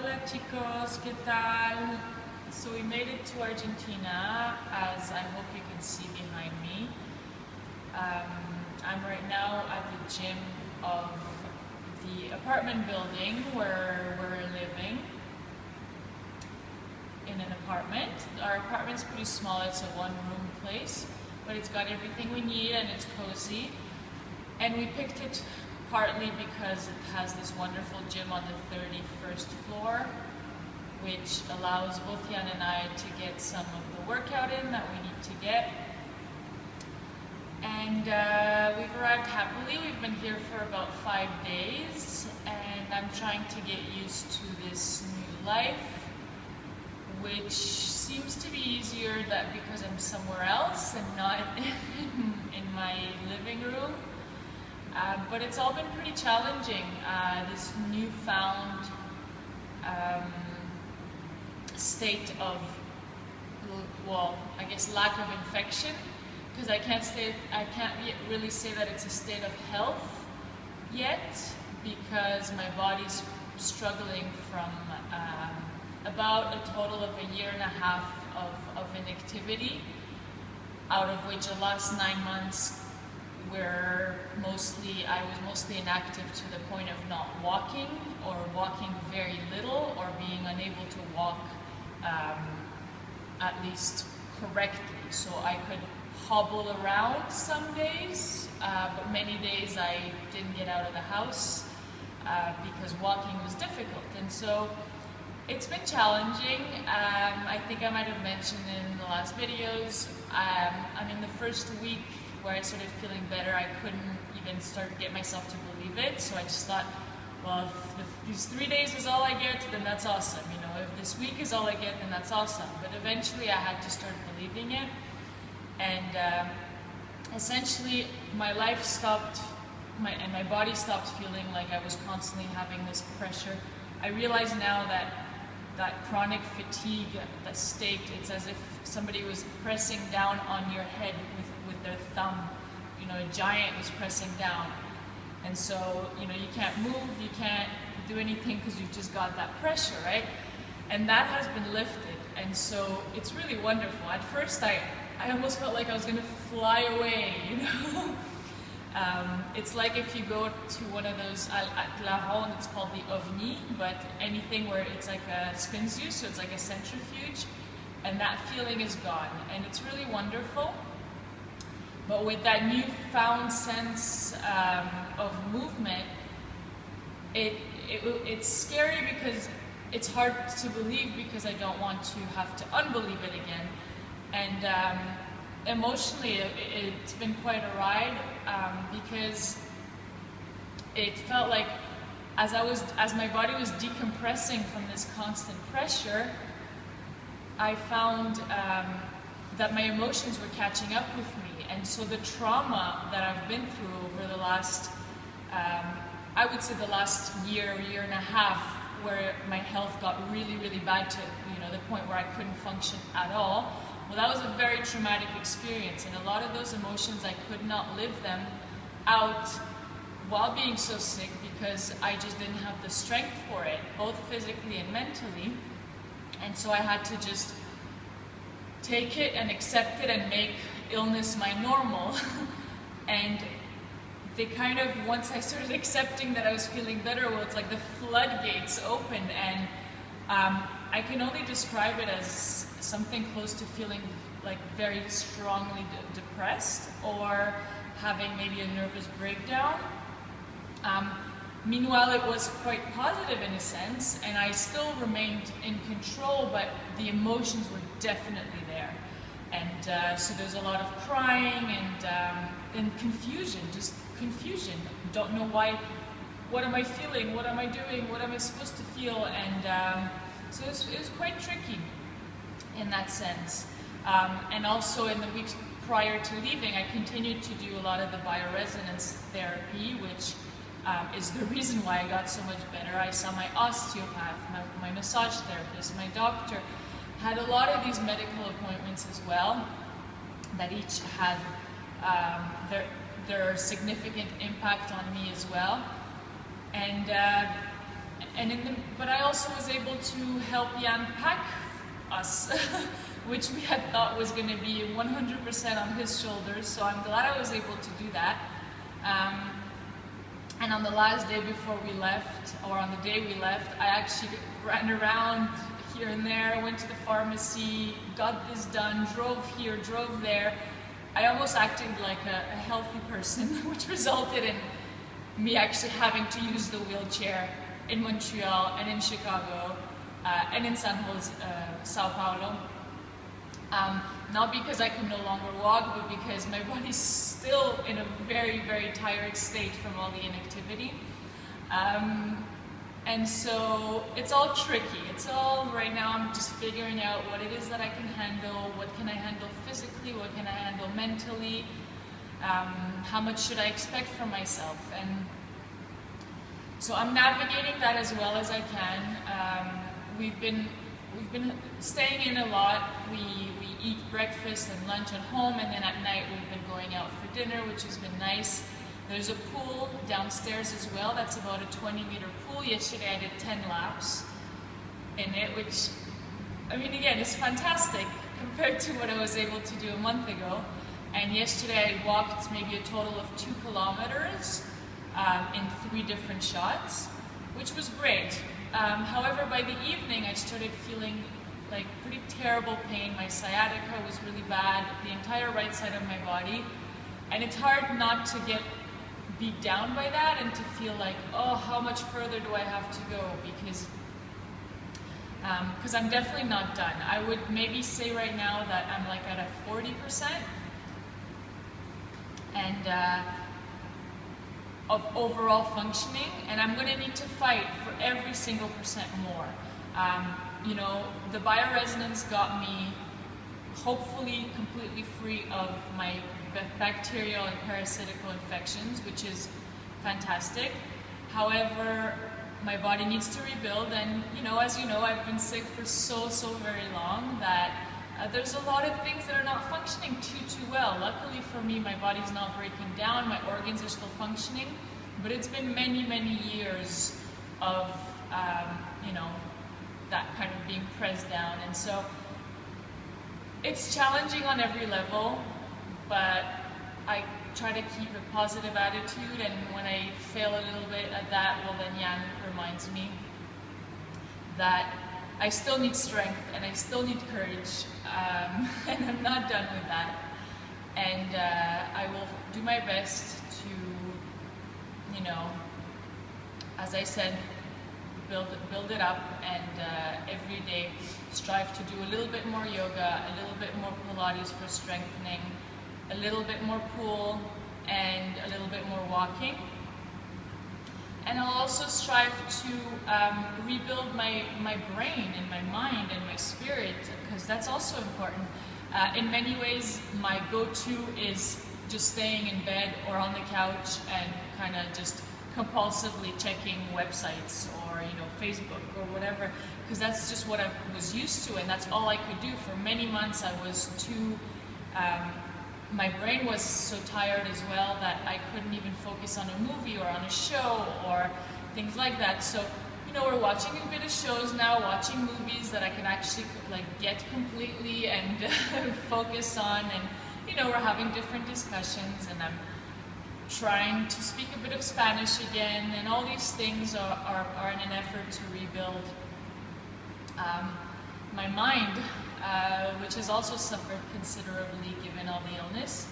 Hola chicos, ¿qué tal? So we made it to Argentina, as I hope you can see behind me. I'm right now at the gym of the apartment building where we're living in an apartment. Our apartment's pretty small, it's a one-room place, but it's got everything we need and it's cozy. And we picked it partly because it has this wonderful gym on the 31st floor, which allows both Jan and I to get some of the workout in that we need to get. And we've arrived happily. We've been here for about 5 days, and I'm trying to get used to this new life, which seems to be easier that because I'm somewhere else and not in my living room. But it's all been pretty challenging, this newfound state of, well, I guess lack of infection, because I can't really say that it's a state of health yet, because my body's struggling from about a total of 1.5 years of inactivity, out of which the last 9 months where I was mostly inactive to the point of not walking, or walking very little, or being unable to walk at least correctly. So I could hobble around some days, but many days I didn't get out of the house because walking was difficult. And so it's been challenging. I think I might have mentioned in the last videos, I mean, the first week where I started feeling better, I couldn't even start to get myself to believe it. So I just thought, well, if these 3 days is all I get, then that's awesome. You know, if this week is all I get, then that's awesome. But eventually I had to start believing it. And essentially my life stopped, and my body stopped feeling like I was constantly having this pressure. I realize now that chronic fatigue, that state, it's as if somebody was pressing down on your head with their thumb. You know, a giant was pressing down. And so, you know, you can't move, you can't do anything because you've just got that pressure, right? And that has been lifted. And so it's really wonderful. At first, I almost felt like I was going to fly away, you know? It's like if you go to one of those, at La Ronde, it's called the OVNI, but anything where it's like spins you, so it's like a centrifuge, and that feeling is gone. And it's really wonderful. But with that newfound sense of movement, it's scary because it's hard to believe, because I don't want to have to unbelieve it again. And emotionally, it's been quite a ride, because it felt like as my body was decompressing from this constant pressure, I found that my emotions were catching up with me. And so the trauma that I've been through over the last, I would say the last year and a half, where my health got really, really bad to, you know, the point where I couldn't function at all. Well, that was a very traumatic experience, and a lot of those emotions, I could not live them out while being so sick, because I just didn't have the strength for it, both physically and mentally. And so I had to just take it and accept it and make illness my normal. And they kind of, once I started accepting that I was feeling better, well, it's like the floodgates opened, and I can only describe it as something close to feeling like very strongly depressed, or having maybe a nervous breakdown. Meanwhile, it was quite positive in a sense, and I still remained in control, but the emotions were definitely there. And so there's a lot of crying and confusion, just confusion. Don't know why, what am I feeling, what am I doing, what am I supposed to feel? And so it was quite tricky in that sense. And also in the weeks prior to leaving, I continued to do a lot of the bioresonance therapy, which is the reason why I got so much better. I saw my osteopath, my massage therapist, my doctor, had a lot of these medical appointments as well, that each had their significant impact on me as well. And but I also was able to help Jan pack us, which we had thought was going to be 100% on his shoulders, so I'm glad I was able to do that. And on the last day before we left, or on the day we left, I actually ran around here and there, went to the pharmacy, got this done, drove here, drove there. I almost acted like a healthy person, which resulted in me actually having to use the wheelchair in Montreal and in Chicago and in Sao Paulo. Not because I can no longer walk, but because my body's still in a very, very tired state from all the inactivity. And so it's all tricky. It's all, right now I'm just figuring out what it is that I can handle, what can I handle physically, what can I handle mentally, how much should I expect from myself. And so I'm navigating that as well as I can. We've been staying in a lot. We eat breakfast and lunch at home, and then at night we've been going out for dinner, which has been nice. There's a pool downstairs as well. That's about a 20-meter pool. Yesterday I did 10 laps in it, which, I mean, again, is fantastic compared to what I was able to do a month ago. And yesterday I walked maybe a total of 2 kilometers in 3 different shots, which was great. However, by the evening I started feeling like pretty terrible pain. My sciatica was really bad, the entire right side of my body. And it's hard not to get beat down by that and to feel like, oh, how much further do I have to go? Because I'm definitely not done. I would maybe say right now that I'm like at a 40% and of overall functioning, and I'm going to need to fight for every single percent more. You know, the bioresonance got me hopefully completely free of my bacterial and parasitical infections, which is fantastic. However, my body needs to rebuild, and as you know, I've been sick for so very long that there's a lot of things that are not functioning too well. Luckily for me, my body's not breaking down, my organs are still functioning, but it's been many years of that kind of being pressed down, and so it's challenging on every level, but I try to keep a positive attitude, and when I fail a little bit at that, well, then Jan reminds me that I still need strength and I still need courage, and I'm not done with that. And I will do my best to, as I said, build it up, and every day strive to do a little bit more yoga, a little bit more Pilates for strengthening, a little bit more pool, and a little bit more walking. And I'll also strive to rebuild my brain and my mind and my spirit, because that's also important. In many ways, my go-to is just staying in bed or on the couch and kind of just compulsively checking websites or Facebook or whatever, because that's just what I was used to, and that's all I could do. For many months I was too my brain was so tired as well that I couldn't even focus on a movie or on a show or things like that. So we're watching a bit of shows now, watching movies that I can actually get completely and focus on, and we're having different discussions, and I'm trying to speak a bit of Spanish again, and all these things are in an effort to rebuild my mind, which has also suffered considerably given all the illness.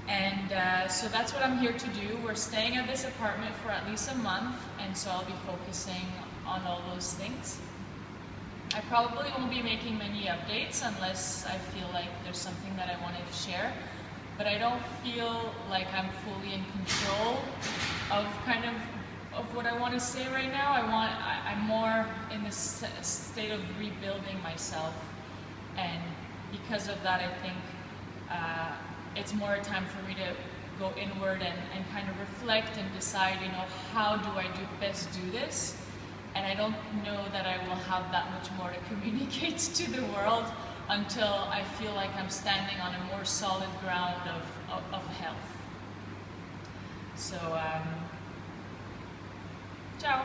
And so that's what I'm here to do. We're staying at this apartment for at least a month, and so I'll be focusing on all those things. I probably won't be making many updates unless I feel like there's something that I wanted to share. But I don't feel like I'm fully in control of of what I want to say right now. I'm more in this state of rebuilding myself, and because of that, I think it's more a time for me to go inward and kind of reflect and decide, how do I best do this? And I don't know that I will have that much more to communicate to the world until I feel like I'm standing on a more solid ground of health. So, ciao.